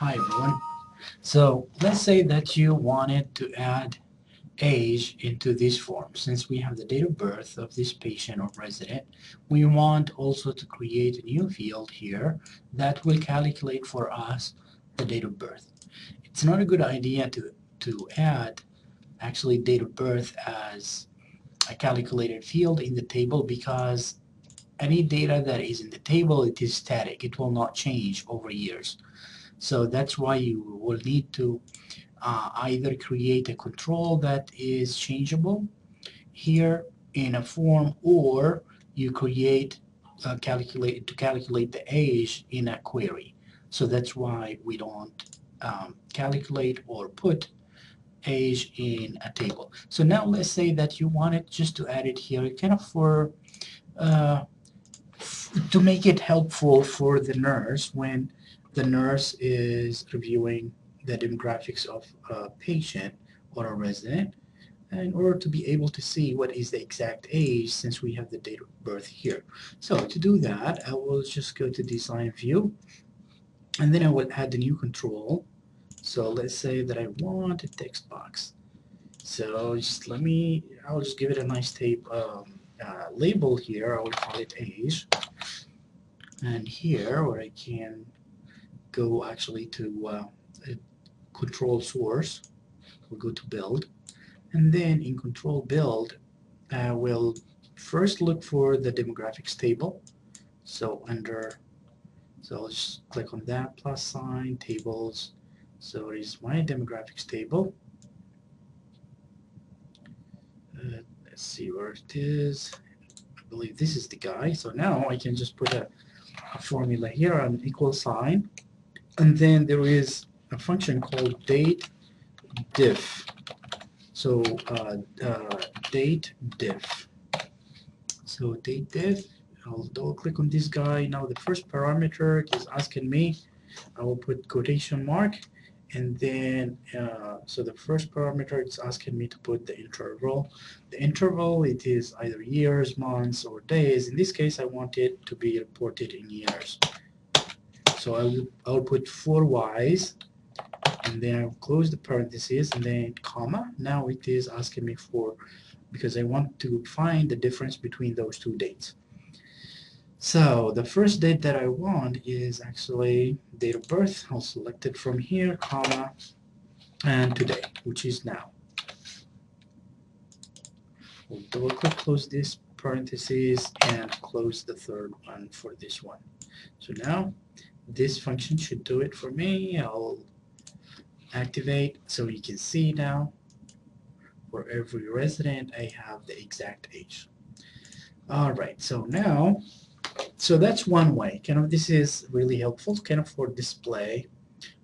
Hi everyone. So let's say that you wanted to add age into this form. Since we have the date of birth of this patient or resident, we want also to create a new field here that will calculate for us the date of birth. It's not a good idea to add actually date of birth as a calculated field in the table because any data that is in the table, it is static. It will not change over years. So that's why you will need to either create a control that is changeable here in a form, or you create calculate the age in a query. So that's why we don't calculate or put age in a table. So now let's say that you wanted just to add it here, kind of for uh, to make it helpful for the nurse when the nurse is reviewing the demographics of a patient or a resident in order to be able to see what is the exact age since we have the date of birth here. So to do that, I will just go to design view and then I will add the new control. So let's say that I want a text box. So just I'll just give it a nice label here. I will call it age. And here where I can go actually to control source, we'll go to build, and then in control build we'll first look for the demographics table. So I'll just click on that plus sign tables. So it is my demographics table. Let's see where it is. I believe this is the guy. So now I can just put a formula here, an equal sign, and then there is a function called date diff. So date diff. So date diff. I'll double click on this guy. Now the first parameter is asking me. I will put quotation mark, and then so the first parameter is asking me to put the interval. The interval, it is either years, months, or days. In this case, I want it to be reported in years. So I'll put 4y's, and then I'll close the parentheses and then comma. Now it is asking me for, because I want to find the difference between those two dates. So the first date that I want is actually date of birth. I'll select it from here, comma, and today, which is now. We'll double click, close this parentheses, and close the third one for this one. So now this function should do it for me. I'll activate so you can see now for every resident I have the exact age. Alright, so now, so that's one way. Kind of this is really helpful kind of for display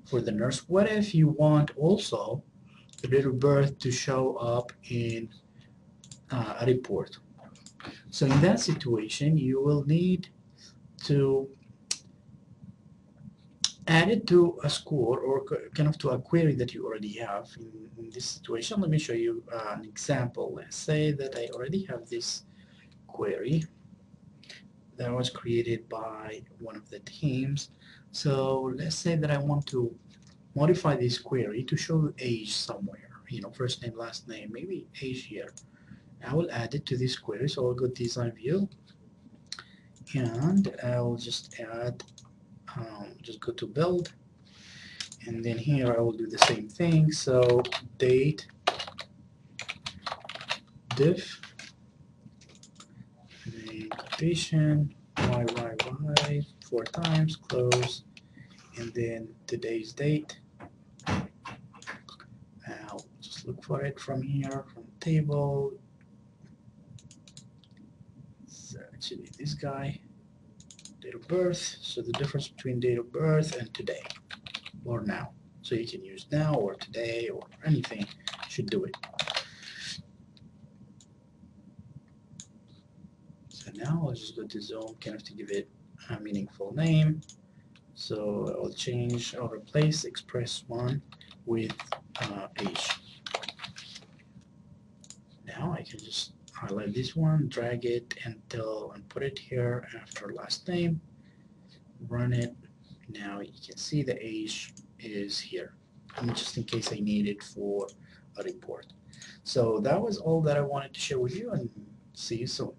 for the nurse. What if you want also the date of birth to show up in a report? So in that situation you will need to add it to a score or kind of to a query that you already have. In this situation, let me show you an example. Let's say that I already have this query that was created by one of the teams. So let's say that I want to modify this query to show age somewhere, first name, last name, maybe age here. I will add it to this query. So I'll go design view and I'll just add, just go to build, and then here I will do the same thing. So date diff, then quotation, y, 4 times, close, and then today's date. I'll just look for it from here, from the table. It's actually this guy, date of birth. So the difference between date of birth and today, or now. So you can use now or today or anything, should do it. So now I'll just go to zone, kind of to give it a meaningful name. So I'll replace express1 with age. Now I can just highlight this one, drag it and put it here after last name, run it. Now you can see the age is here, and just in case I need it for a report. So that was all that I wanted to share with you, and see you soon.